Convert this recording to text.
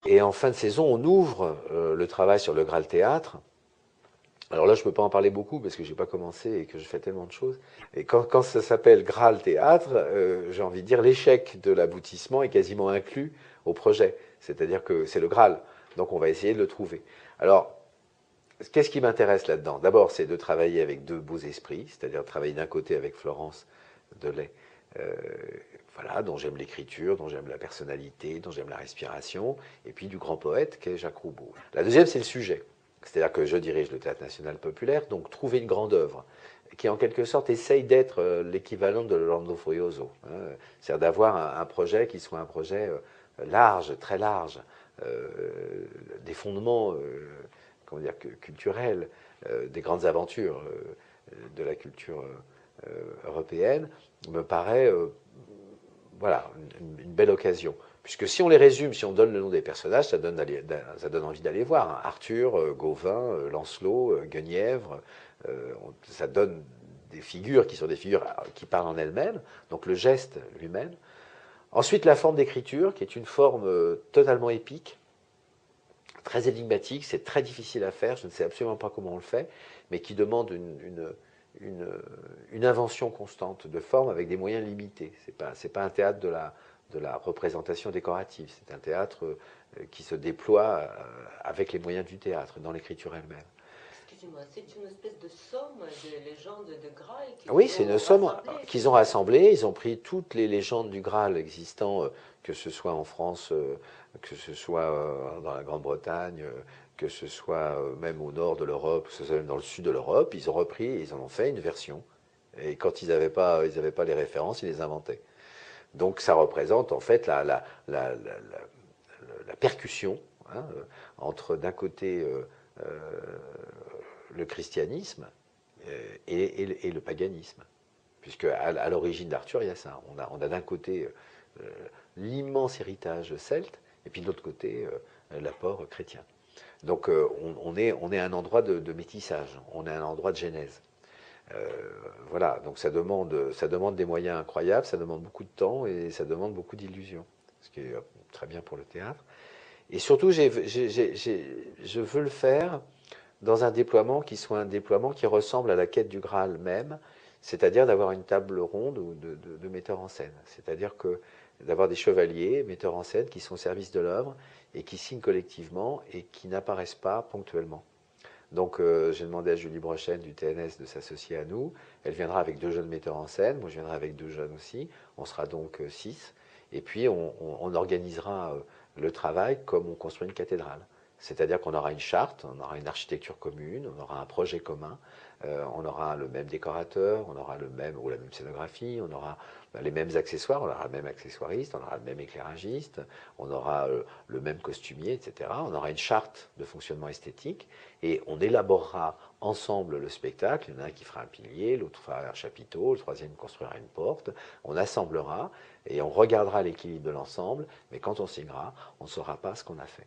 Et en fin de saison, on ouvre le travail sur le Graal Théâtre. Alors là, je ne peux pas en parler beaucoup parce que je n'ai pas commencé et que je fais tellement de choses. Et quand ça s'appelle Graal Théâtre, j'ai envie de dire l'échec de l'aboutissement est quasiment inclus au projet. C'est-à-dire que c'est le Graal. Donc on va essayer de le trouver. Alors, qu'est-ce qui m'intéresse là-dedans? D'abord, c'est de travailler avec deux beaux esprits, c'est-à-dire travailler d'un côté avec Florence Delay, euh, voilà, dont j'aime l'écriture, dont j'aime la personnalité, dont j'aime la respiration, et puis du grand poète qu'est Jacques Roubaud. La deuxième, c'est le sujet. C'est-à-dire que je dirige le Théâtre National Populaire, donc trouver une grande œuvre qui en quelque sorte essaye d'être l'équivalent de Orlando Furioso. Hein, c'est-à-dire d'avoir un projet qui soit un projet large, très large, euh, des fondements comment dire, culturels, des grandes aventures de la culture européenne, me paraît voilà, une belle occasion. Puisque si on les résume, si on donne le nom des personnages, ça donne envie d'aller voir. Hein. Arthur, Gauvin, Lancelot, Guenièvre, ça donne des figures qui sont des figures qui parlent en elles-mêmes, donc le geste lui-même. Ensuite, la forme d'écriture, qui est une forme totalement épique, très énigmatique, c'est très difficile à faire, je ne sais absolument pas comment on le fait, mais qui demande une, une invention constante de forme avec des moyens limités. C'est pas un théâtre de la représentation décorative, c'est un théâtre qui se déploie avec les moyens du théâtre, dans l'écriture elle-même. Excusez-moi, c'est une espèce de somme de légendes de Graal Oui, qu'ils c'est une ont somme rassemblées qu'ils ont finalement. rassemblée. Ils ont pris toutes les légendes du Graal existant, que ce soit en France, que ce soit dans la Grande-Bretagne, que ce soit même au nord de l'Europe, que ce soit même dans le sud de l'Europe. Ils ont repris et ils en ont fait une version. Et quand ils avaient pas les références, ils les inventaient. Donc ça représente en fait la percussion hein, entre d'un côté euh, le christianisme et le paganisme. Puisque à l'origine d'Arthur, il y a ça. On a d'un côté l'immense héritage celte, et puis de l'autre côté l'apport chrétien. Donc on est à un endroit de métissage, on est à un endroit de genèse. Euh, voilà, donc ça demande des moyens incroyables, ça demande beaucoup de temps et ça demande beaucoup d'illusions, ce qui est très bien pour le théâtre. Et surtout, je veux le faire dans un déploiement qui soit un déploiement qui ressemble à la quête du Graal même, c'est-à-dire d'avoir une table ronde de metteurs en scène. C'est-à-dire que d'avoir des chevaliers, metteurs en scène, qui sont au service de l'œuvre et qui signent collectivement et qui n'apparaissent pas ponctuellement. Donc j'ai demandé à Julie Brochen du TNS de s'associer à nous. Elle viendra avec deux jeunes metteurs en scène, moi je viendrai avec deux jeunes aussi. On sera donc six. Et puis on organisera le travail comme on construit une cathédrale. C'est-à-dire qu'on aura une charte, on aura une architecture commune, on aura un projet commun, on aura le même décorateur, on aura le même ou la même scénographie, on aura les mêmes accessoires, on aura le même accessoiriste, on aura le même éclairagiste, on aura le même costumier, etc. On aura une charte de fonctionnement esthétique et on élaborera ensemble le spectacle. Il y en a un qui fera un pilier, l'autre fera un chapiteau, le troisième construira une porte. On assemblera et on regardera l'équilibre de l'ensemble, mais quand on signera, on ne saura pas ce qu'on a fait.